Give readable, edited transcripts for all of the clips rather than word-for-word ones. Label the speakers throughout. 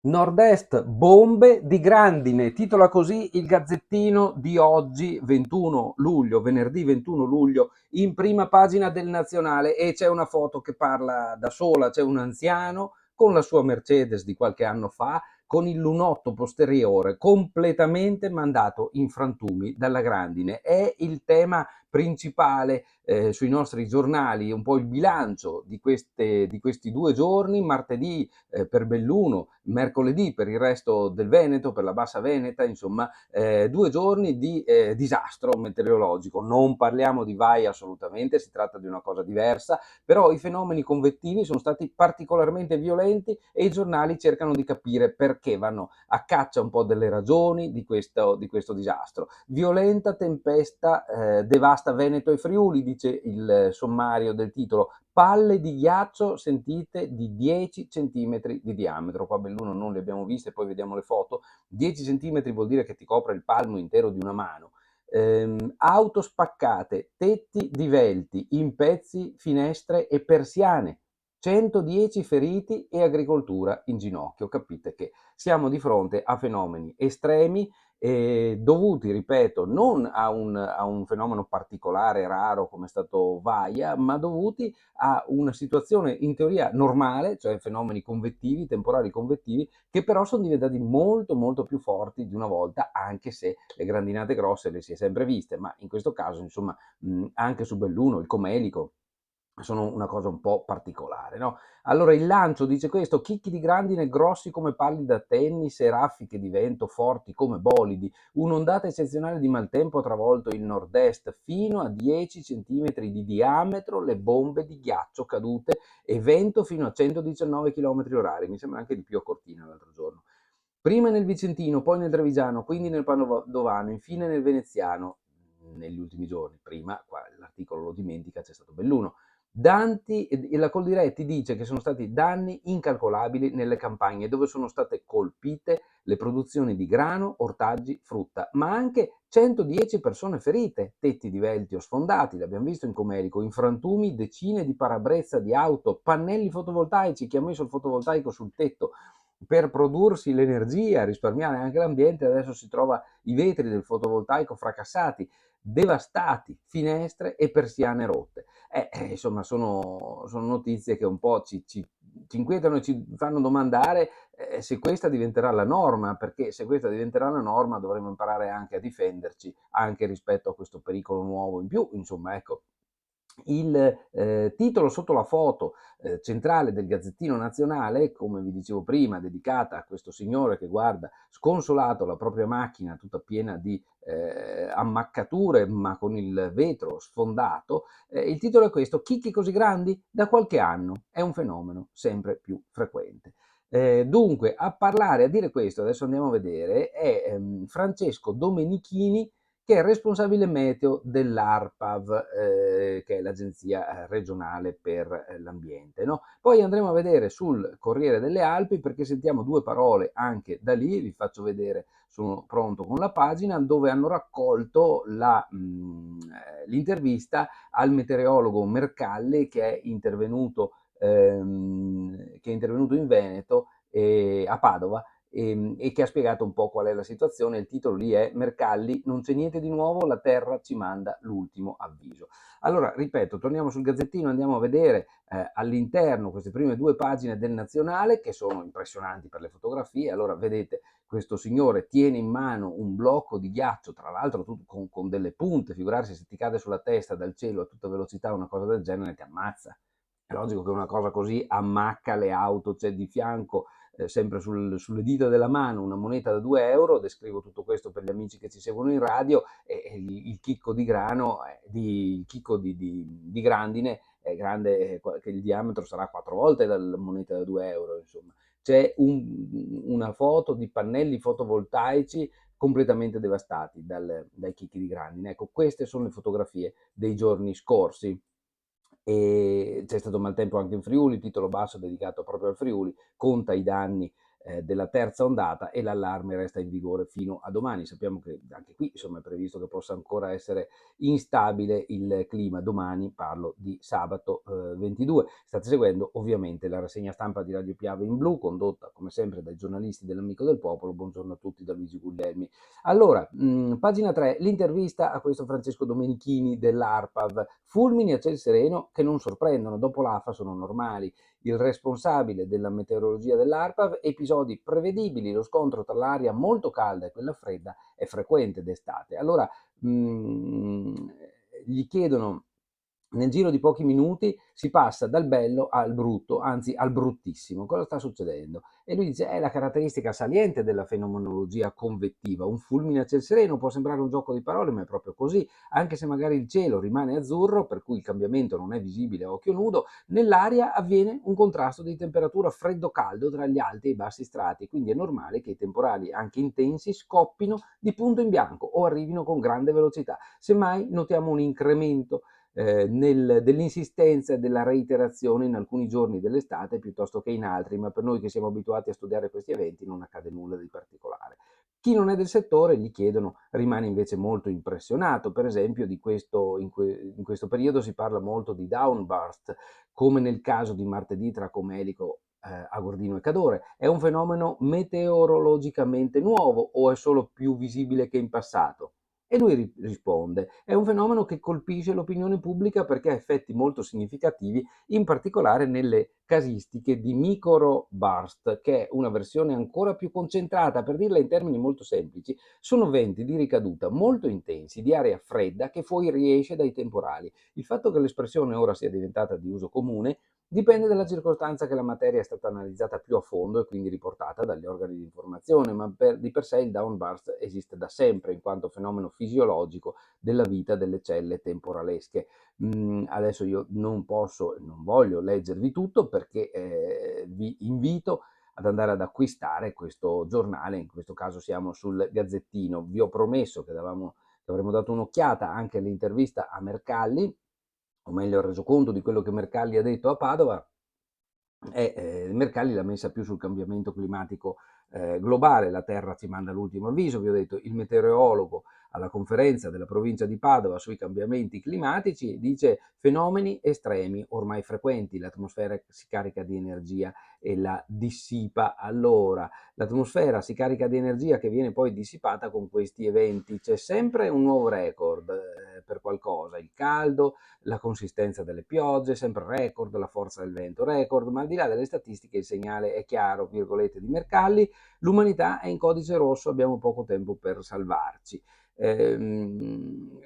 Speaker 1: Nord-Est, bombe di grandine, titola così il Gazzettino di oggi, 21 luglio, venerdì 21 luglio, in prima pagina del Nazionale, e c'è una foto che parla da sola, c'è un anziano con la sua Mercedes di qualche anno fa, con il lunotto posteriore completamente mandato in frantumi dalla grandine. È il tema principale sui nostri giornali, un po' il bilancio di questi 2 giorni, martedì per Belluno, mercoledì per il resto del Veneto, per la bassa Veneta, insomma 2 giorni di disastro meteorologico. Non parliamo di vai assolutamente, si tratta di una cosa diversa, però i fenomeni convettivi sono stati particolarmente violenti e i giornali cercano di capire perché, vanno a caccia un po' delle ragioni di questo disastro. Violenta tempesta devasta Veneto e Friuli, dice il sommario del titolo. Palle di ghiaccio, sentite, di 10 centimetri di diametro. Qua a Belluno non le abbiamo viste, poi vediamo le foto. 10 centimetri vuol dire che ti copre il palmo intero di una mano. Auto spaccate, tetti divelti, in pezzi finestre e persiane. 110 feriti e agricoltura in ginocchio. Capite che siamo di fronte a fenomeni estremi dovuti, ripeto, non a un fenomeno particolare, raro come è stato Vaia, ma dovuti a una situazione in teoria normale, cioè fenomeni convettivi, temporali convettivi, che però sono diventati molto molto più forti di una volta, anche se le grandinate grosse le si è sempre viste, ma in questo caso, insomma, anche su Belluno, il Comelico, sono una cosa un po' particolare, no? Allora il lancio dice questo: chicchi di grandine grossi come palli da tennis e raffiche di vento forti come bolidi. Un'ondata eccezionale di maltempo ha travolto il nord-est fino a 10 centimetri di diametro, le bombe di ghiaccio cadute e vento fino a 119 km orari. Mi sembra anche di più a Cortina l'altro giorno. Prima nel Vicentino, poi nel Trevigiano, quindi nel Padovano, infine nel Veneziano negli ultimi giorni. Prima, qua l'articolo lo dimentica, c'è stato Belluno. Danti e la Coldiretti dice che sono stati danni incalcolabili nelle campagne dove sono state colpite le produzioni di grano, ortaggi, frutta, ma anche 110 persone ferite, tetti divelti o sfondati, l'abbiamo visto in Comerico, in frantumi, decine di parabrezza di auto, pannelli fotovoltaici, chi ha messo il fotovoltaico sul tetto per prodursi l'energia, risparmiare anche l'ambiente, adesso si trova i vetri del fotovoltaico fracassati, devastati, finestre e persiane rotte. Insomma, sono notizie che un po' ci inquietano e ci fanno domandare se questa diventerà la norma, perché se questa diventerà la norma dovremo imparare anche a difenderci, anche rispetto a questo pericolo nuovo in più. Insomma, ecco, il titolo sotto la foto centrale del Gazzettino Nazionale, come vi dicevo prima, dedicata a questo signore che guarda sconsolato la propria macchina tutta piena di ammaccature, ma con il vetro sfondato. Il titolo è questo: chicchi così grandi da qualche anno, è un fenomeno sempre più frequente. Dunque, a parlare, a dire questo, adesso andiamo a vedere, è Francesco Domenichini, che è responsabile meteo dell'ARPAV, che è l'agenzia regionale per l'ambiente. No? Poi andremo a vedere sul Corriere delle Alpi, perché sentiamo due parole anche da lì, vi faccio vedere, sono pronto con la pagina, dove hanno raccolto l'intervista al meteorologo Mercalli, che è intervenuto in Veneto, a Padova, e che ha spiegato un po' qual è la situazione. Il titolo lì è Mercalli, non c'è niente di nuovo, la terra ci manda l'ultimo avviso. Allora, ripeto, torniamo sul Gazzettino, andiamo a vedere all'interno queste prime 2 pagine del Nazionale, che sono impressionanti per le fotografie. Allora, vedete, questo signore tiene in mano un blocco di ghiaccio, tra l'altro con delle punte, figurarsi se ti cade sulla testa dal cielo a tutta velocità una cosa del genere ti ammazza. È logico che una cosa così ammacca le auto, c'è di fianco sempre sulle dita della mano una moneta da 2 euro. Descrivo tutto questo per gli amici che ci seguono in radio, e il chicco di grano, il chicco di grandine è grande, che il diametro sarà 4 volte la moneta da 2 euro, insomma. C'è una foto di pannelli fotovoltaici completamente devastati dai chicchi di grandine. Ecco, queste sono le fotografie dei giorni scorsi. E c'è stato maltempo anche in Friuli, titolo basso dedicato proprio al Friuli, conta i danni della terza ondata e l'allarme resta in vigore fino a domani. Sappiamo che anche qui insomma è previsto che possa ancora essere instabile il clima domani, parlo di sabato 22. State seguendo ovviamente la rassegna stampa di Radio Piave in blu, condotta come sempre dai giornalisti dell'Amico del Popolo. Buongiorno a tutti da Luigi Guglielmi. Allora, pagina 3, l'intervista a questo Francesco Domenichini dell'ARPAV. Fulmini a ciel sereno che non sorprendono, dopo l'AFA sono normali. Il responsabile della meteorologia dell'ARPAV, episodi prevedibili, lo scontro tra l'aria molto calda e quella fredda è frequente d'estate. Allora, gli chiedono, nel giro di pochi minuti si passa dal bello al brutto, anzi al bruttissimo. Cosa sta succedendo? E lui dice, è la caratteristica saliente della fenomenologia convettiva. Un fulmine a ciel sereno può sembrare un gioco di parole, ma è proprio così. Anche se magari il cielo rimane azzurro, per cui il cambiamento non è visibile a occhio nudo, nell'aria avviene un contrasto di temperatura freddo-caldo tra gli alti e i bassi strati, quindi è normale che i temporali, anche intensi, scoppino di punto in bianco o arrivino con grande velocità. Semmai notiamo un incremento dell'insistenza e della reiterazione in alcuni giorni dell'estate piuttosto che in altri, ma per noi che siamo abituati a studiare questi eventi non accade nulla di particolare. Chi non è del settore, gli chiedono, rimane invece molto impressionato. Per esempio in questo periodo si parla molto di downburst, come nel caso di martedì tra Comelico, Agordino e Cadore. È un fenomeno meteorologicamente nuovo o è solo più visibile che in passato? E lui risponde, è un fenomeno che colpisce l'opinione pubblica perché ha effetti molto significativi, in particolare nelle casistiche di microburst, che è una versione ancora più concentrata. Per dirla in termini molto semplici, sono venti di ricaduta molto intensi, di aria fredda, che poi riesce dai temporali. Il fatto che l'espressione ora sia diventata di uso comune dipende dalla circostanza che la materia è stata analizzata più a fondo e quindi riportata dagli organi di informazione, ma di per sé il downburst esiste da sempre in quanto fenomeno fisiologico della vita delle celle temporalesche. Adesso io non posso e non voglio leggervi tutto perché vi invito ad andare ad acquistare questo giornale, in questo caso siamo sul Gazzettino. Vi ho promesso che avremmo dato un'occhiata anche all'intervista a Mercalli, o meglio al resoconto di quello che Mercalli ha detto a Padova. Mercalli l'ha messa più sul cambiamento climatico globale. La Terra ci manda l'ultimo avviso, vi ho detto, il meteorologo alla conferenza della provincia di Padova sui cambiamenti climatici dice fenomeni estremi ormai frequenti, l'atmosfera si carica di energia e la dissipa. Allora, l'atmosfera si carica di energia che viene poi dissipata con questi eventi, c'è sempre un nuovo record per qualcosa, il caldo, la consistenza delle piogge, sempre record, la forza del vento record, ma al di là delle statistiche il segnale è chiaro, virgolette di Mercalli, l'umanità è in codice rosso, abbiamo poco tempo per salvarci. Ehm,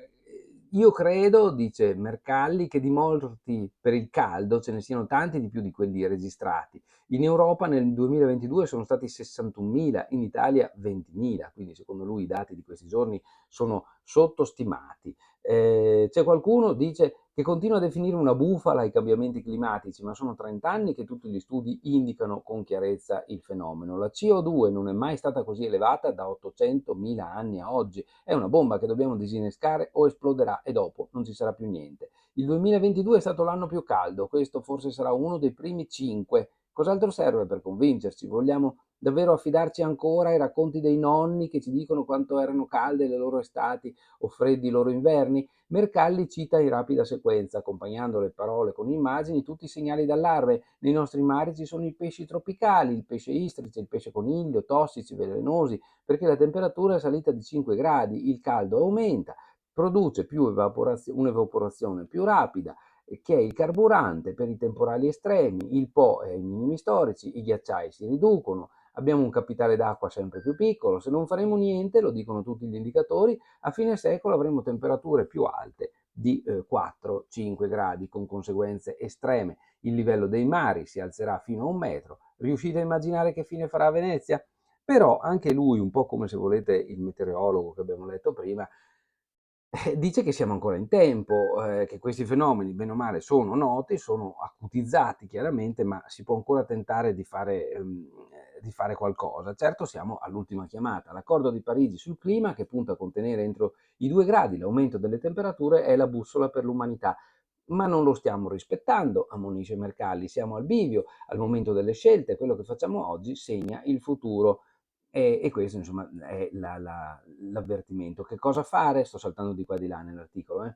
Speaker 1: io credo, dice Mercalli, che di morti per il caldo ce ne siano tanti di più di quelli registrati. In Europa nel 2022 sono stati 61.000, in Italia 20.000, quindi secondo lui i dati di questi giorni sono sottostimati. C'è qualcuno, dice, che continua a definire una bufala i cambiamenti climatici, ma sono 30 anni che tutti gli studi indicano con chiarezza il fenomeno. La CO2 non è mai stata così elevata da 800.000 anni a oggi. È una bomba che dobbiamo disinnescare o esploderà e dopo non ci sarà più niente. Il 2022 è stato l'anno più caldo, questo forse sarà uno dei primi 5. Cos'altro serve per convincerci? Vogliamo davvero affidarci ancora ai racconti dei nonni che ci dicono quanto erano calde le loro estati o freddi i loro inverni? Mercalli cita in rapida sequenza, accompagnando le parole con immagini, tutti i segnali d'allarme. Nei nostri mari ci sono i pesci tropicali, il pesce istrice, il pesce coniglio, tossici, velenosi, perché la temperatura è salita di 5 gradi, il caldo aumenta, produce un'evaporazione più rapida, che è il carburante per i temporali estremi, il Po è ai minimi storici, i ghiacciai si riducono, abbiamo un capitale d'acqua sempre più piccolo, se non faremo niente, lo dicono tutti gli indicatori, a fine secolo avremo temperature più alte di 4-5 gradi con conseguenze estreme. Il livello dei mari si alzerà fino a 1 metro. Riuscite a immaginare che fine farà Venezia? Però anche lui, un po' come se volete il meteorologo che abbiamo letto prima, dice che siamo ancora in tempo, che questi fenomeni, bene o male, sono noti, sono acutizzati chiaramente, ma si può ancora tentare di fare qualcosa. Certo siamo all'ultima chiamata. L'accordo di Parigi sul clima, che punta a contenere entro i 2 gradi l'aumento delle temperature, è la bussola per l'umanità. ma non lo stiamo rispettando, ammonisce Mercalli. Siamo al bivio, al momento delle scelte, quello che facciamo oggi segna il futuro. E questo insomma è l'avvertimento. Che cosa fare? Sto saltando di qua e di là nell'articolo.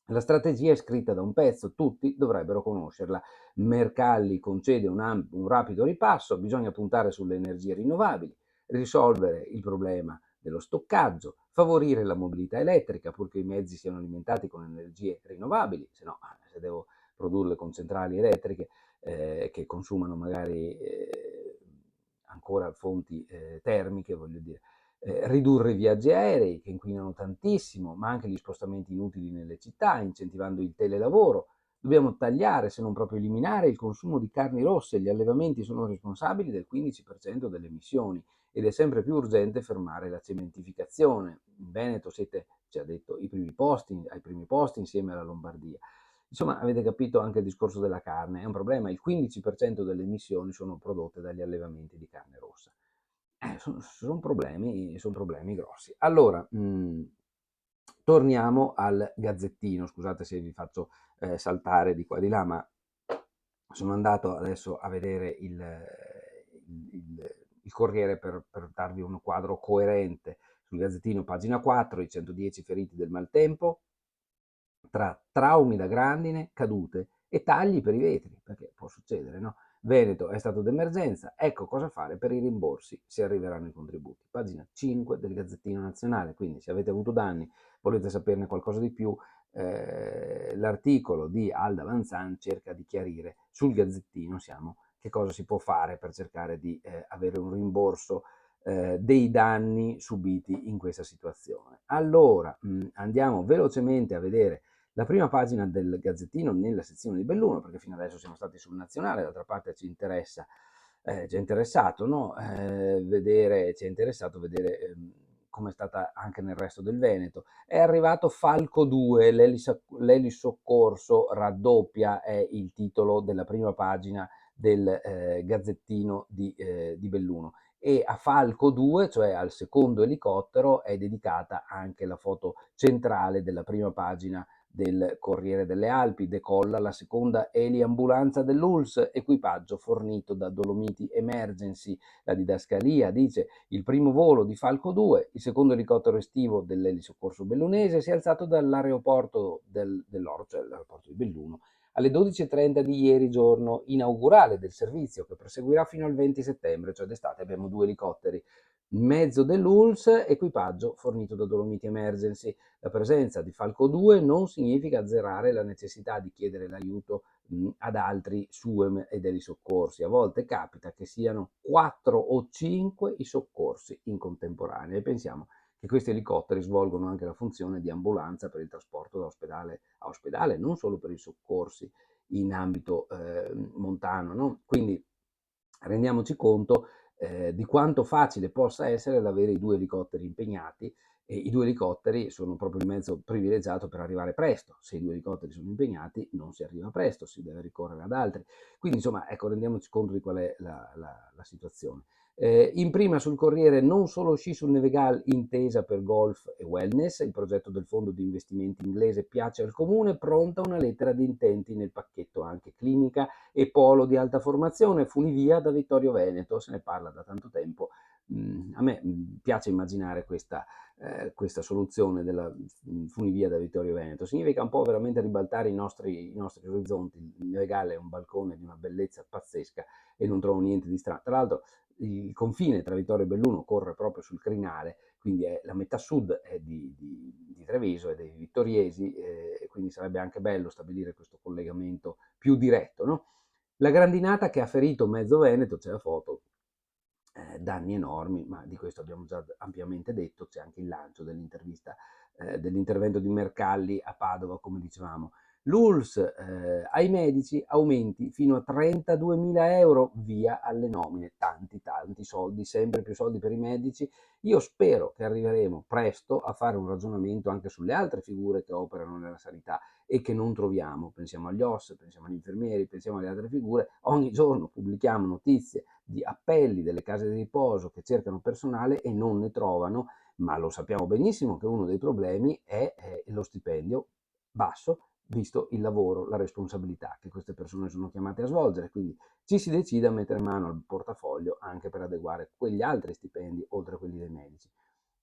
Speaker 1: La strategia è scritta da un pezzo, tutti dovrebbero conoscerla. Mercalli concede un rapido ripasso, bisogna puntare sulle energie rinnovabili, risolvere il problema dello stoccaggio, favorire la mobilità elettrica purché i mezzi siano alimentati con energie rinnovabili, se no, se devo produrle con centrali elettriche che consumano magari ancora fonti termiche, voglio dire. Ridurre i viaggi aerei che inquinano tantissimo, ma anche gli spostamenti inutili nelle città, incentivando il telelavoro. Dobbiamo tagliare, se non proprio eliminare, il consumo di carni rosse. Gli allevamenti sono responsabili del 15% delle emissioni ed è sempre più urgente fermare la cementificazione. In Veneto siete, ci ha detto, ai primi posti insieme alla Lombardia. Insomma, avete capito anche il discorso della carne, è un problema, il 15% delle emissioni sono prodotte dagli allevamenti di carne rossa. Son problemi grossi. Allora, torniamo al Gazzettino. Scusate se vi faccio saltare di qua e di là, ma sono andato adesso a vedere il Corriere per darvi un quadro coerente. Sul Gazzettino, pagina 4, i 110 feriti del maltempo, tra traumi da grandine, cadute e tagli per i vetri, perché può succedere, no? Veneto è stato d'emergenza, ecco cosa fare per i rimborsi se arriveranno i contributi. Pagina 5 del Gazzettino Nazionale, quindi se avete avuto danni, volete saperne qualcosa di più, l'articolo di Alda Vanzan cerca di chiarire sul Gazzettino siamo che cosa si può fare per cercare di avere un rimborso dei danni subiti in questa situazione. Allora, andiamo velocemente a vedere la prima pagina del Gazzettino nella sezione di Belluno, perché fino adesso siamo stati sul Nazionale, d'altra parte ci è interessato, no? Ci è interessato vedere come è stata anche nel resto del Veneto. È arrivato Falco 2, l'elisoccorso raddoppia, è il titolo della prima pagina del Gazzettino di Belluno. E a Falco 2, cioè al secondo elicottero, è dedicata anche la foto centrale della prima pagina del Corriere delle Alpi. Decolla la seconda eliambulanza dell'ULSS, equipaggio fornito da Dolomiti Emergency. La didascalia dice: il primo volo di Falco 2, il secondo elicottero estivo dell'elisoccorso bellunese, si è alzato dall'aeroporto dell'Oro, cioè l'aeroporto di Belluno, alle 12.30 di ieri, giorno inaugurale del servizio che proseguirà fino al 20 settembre, cioè d'estate. Abbiamo 2 elicotteri. Mezzo dell'ULSS, equipaggio fornito da Dolomiti Emergency. La presenza di Falco 2 non significa azzerare la necessità di chiedere l'aiuto ad altri SUEM e degli soccorsi. A volte capita che siano 4 o 5 i soccorsi in contemporanea e pensiamo che questi elicotteri svolgono anche la funzione di ambulanza per il trasporto da ospedale a ospedale, non solo per i soccorsi in ambito montano, no? Quindi rendiamoci conto di quanto facile possa essere l'avere i 2 elicotteri impegnati, e i 2 elicotteri sono proprio il mezzo privilegiato per arrivare presto. Se i 2 elicotteri sono impegnati non si arriva presto, si deve ricorrere ad altri. Quindi insomma, ecco, rendiamoci conto di qual è la situazione. In prima sul Corriere, non solo sci sul Nevegal, intesa per golf e wellness, il progetto del fondo di investimenti inglese piace al comune, pronta una lettera di intenti, nel pacchetto anche clinica e polo di alta formazione, funivia da Vittorio Veneto, se ne parla da tanto tempo. A me piace immaginare questa soluzione della funivia da Vittorio Veneto. Significa un po' veramente ribaltare i nostri orizzonti. Il Nevegale è un balcone di una bellezza pazzesca e non trovo niente di strano. Tra l'altro il confine tra Vittorio e Belluno corre proprio sul crinale, quindi la metà sud è di Treviso e dei vittoriesi, e quindi sarebbe anche bello stabilire questo collegamento più diretto, no? La grandinata che ha ferito mezzo Veneto, c'è la foto, danni enormi, ma di questo abbiamo già ampiamente detto. C'è anche il lancio dell'intervento di Mercalli a Padova, come dicevamo. L'ULSS ai medici aumenti fino a 32.000 euro, via alle nomine. Tanti soldi, sempre più soldi per i medici. Io spero che arriveremo presto a fare un ragionamento anche sulle altre figure che operano nella sanità e che non troviamo. Pensiamo agli OSS, pensiamo agli infermieri, pensiamo alle altre figure. Ogni giorno pubblichiamo notizie di appelli delle case di riposo che cercano personale e non ne trovano, ma lo sappiamo benissimo che uno dei problemi è lo stipendio basso visto il lavoro, la responsabilità che queste persone sono chiamate a svolgere. Quindi ci si decide a mettere mano al portafoglio anche per adeguare quegli altri stipendi oltre a quelli dei medici.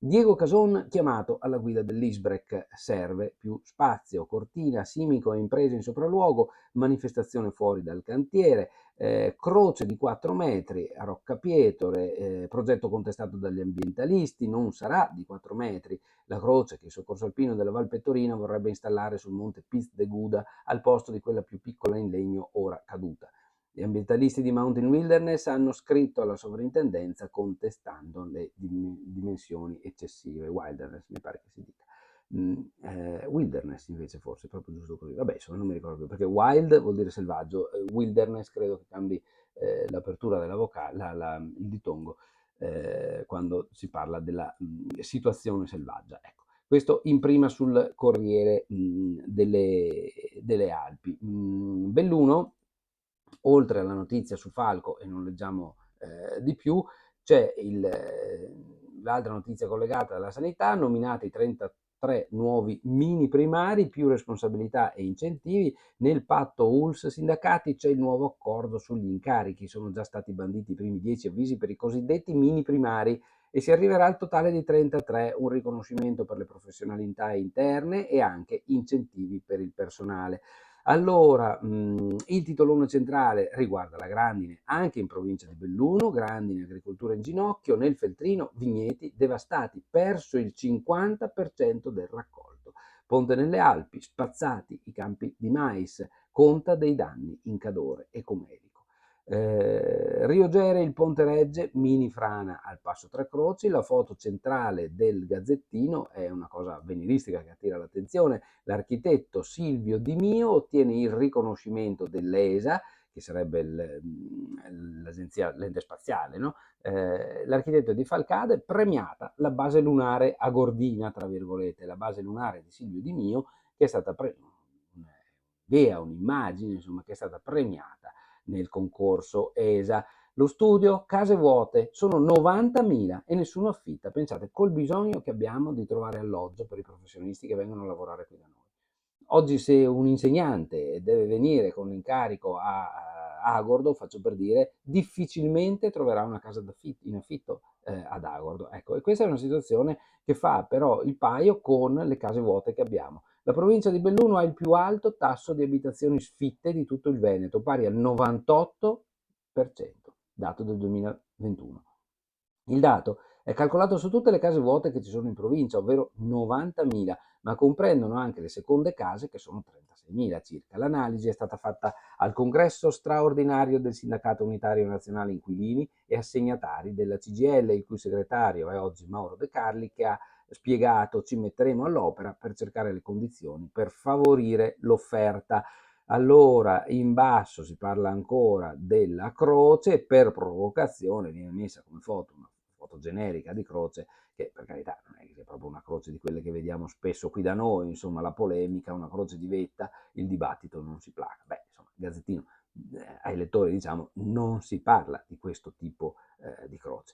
Speaker 1: Diego Cason chiamato alla guida dell'Isbrec, serve più spazio, Cortina, Simico e imprese in sopralluogo, manifestazione fuori dal cantiere, croce di 4 metri a Roccapietore, progetto contestato dagli ambientalisti, non sarà di 4 metri la croce che il Soccorso Alpino della Val Pettorina vorrebbe installare sul monte Piz de Guda al posto di quella più piccola in legno ora caduta. Gli ambientalisti di Mountain Wilderness hanno scritto alla sovrintendenza contestando le dimensioni eccessive. Wilderness mi pare che si dica. Wilderness invece forse, proprio giusto così. Vabbè, insomma, non mi ricordo più, perché wild vuol dire selvaggio, wilderness credo che cambi l'apertura della vocale, il ditongo, quando si parla della situazione selvaggia. Ecco. Questo in prima sul Corriere delle Alpi. Belluno, oltre alla notizia su Falco, e non leggiamo di più, c'è l'altra notizia collegata alla sanità, nominati 33 nuovi mini primari, più responsabilità e incentivi. Nel patto ULS sindacati c'è il nuovo accordo sugli incarichi, sono già stati banditi i primi 10 avvisi per i cosiddetti mini primari e si arriverà al totale di 33, un riconoscimento per le professionalità interne e anche incentivi per il personale. Allora, il titolone centrale riguarda la grandine anche in provincia di Belluno, grandine, agricoltura in ginocchio, nel Feltrino, vigneti devastati, perso il 50% del raccolto. Ponte nelle Alpi, spazzati i campi di mais, conta dei danni in Cadore e Comelico. Rio Gere, il Ponte Regge, mini frana al Passo Tre Croci, la foto centrale del Gazzettino è una cosa avveniristica che attira l'attenzione. L'architetto Silvio Di Mio ottiene il riconoscimento dell'ESA, che sarebbe l'agenzia, l'ente spaziale, no? L'architetto di Falcade, premiata la base lunare a Gordina, tra virgolette, la base lunare di Silvio Di Mio, che è stata un'idea, un'immagine, insomma, che è stata premiata nel concorso ESA. Lo studio, case vuote, sono 90.000 e nessuno affitta. Pensate, col bisogno che abbiamo di trovare alloggio per i professionisti che vengono a lavorare qui da noi. Oggi se un insegnante deve venire con l'incarico a Agordo, faccio per dire, difficilmente troverà una casa in affitto ad Agordo. Ecco, e questa è una situazione che fa però il paio con le case vuote che abbiamo. La provincia di Belluno ha il più alto tasso di abitazioni sfitte di tutto il Veneto, pari al 98%, dato del 2021. Il dato è calcolato su tutte le case vuote che ci sono in provincia, ovvero 90.000, ma comprendono anche le seconde case che sono 36.000 circa. L'analisi è stata fatta al congresso straordinario del Sindacato Unitario Nazionale Inquilini e Assegnatari della CGIL, il cui segretario è oggi Mauro De Carli, che ha spiegato: ci metteremo all'opera per cercare le condizioni per favorire l'offerta. Allora, in basso si parla ancora della croce, per provocazione viene messa come foto una foto generica di croce, che per carità non è che sia proprio una croce di quelle che vediamo spesso qui da noi, insomma la polemica, una croce di vetta, il dibattito non si placa. Beh, insomma, il Gazzettino ai lettori diciamo non si parla di questo tipo di croce.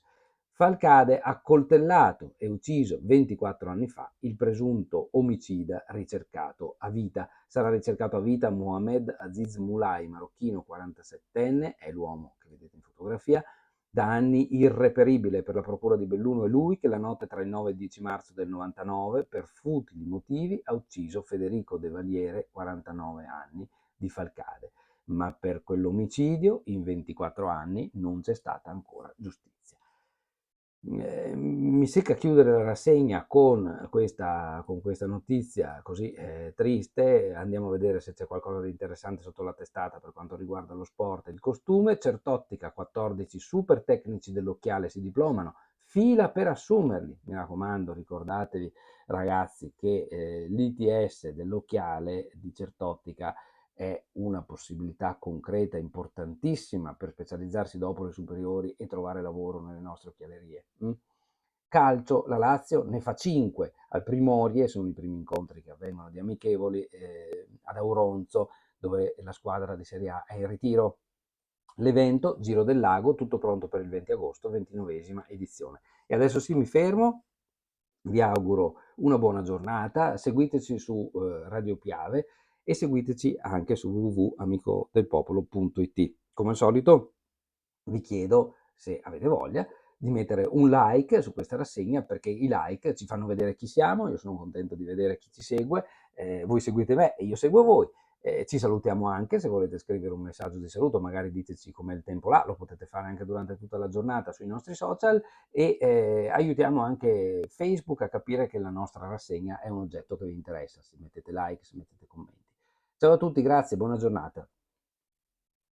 Speaker 1: Falcade ha coltellato e ucciso 24 anni fa il presunto omicida ricercato a vita. Sarà ricercato a vita Mohamed Aziz Moulay, marocchino 47enne, è l'uomo che vedete in fotografia, da anni irreperibile. Per la procura di Belluno è lui che la notte tra il 9 e il 10 marzo del 99, per futili motivi, ha ucciso Federico De Valiere, 49 anni, di Falcade. Ma per quell'omicidio in 24 anni non c'è stata ancora giustizia. Mi secca chiudere la rassegna con questa notizia così triste. Andiamo a vedere se c'è qualcosa di interessante sotto la testata per quanto riguarda lo sport e il costume. Certottica, 14 super tecnici dell'occhiale si diplomano, fila per assumerli. Mi raccomando, ricordatevi ragazzi che l'ITS dell'occhiale di Certottica è una possibilità concreta, importantissima per specializzarsi dopo le superiori e trovare lavoro nelle nostre occhialerie. Calcio, la Lazio ne fa 5 al Primorie, sono i primi incontri che avvengono di amichevoli ad Auronzo, dove la squadra di Serie A è in ritiro. L'evento, Giro del Lago, tutto pronto per il 20 agosto, 29esima edizione. E adesso sì, mi fermo, vi auguro una buona giornata, seguiteci su Radio Piave e seguiteci anche su www.amicodelpopolo.it. Come al solito vi chiedo, se avete voglia, di mettere un like su questa rassegna, perché i like ci fanno vedere chi siamo, io sono contento di vedere chi ci segue, voi seguite me e io seguo voi. Ci salutiamo anche, se volete scrivere un messaggio di saluto, magari diteci com'è il tempo là, lo potete fare anche durante tutta la giornata sui nostri social e aiutiamo anche Facebook a capire che la nostra rassegna è un oggetto che vi interessa, se mettete like, se mettete commenti. Ciao a tutti, grazie, buona giornata.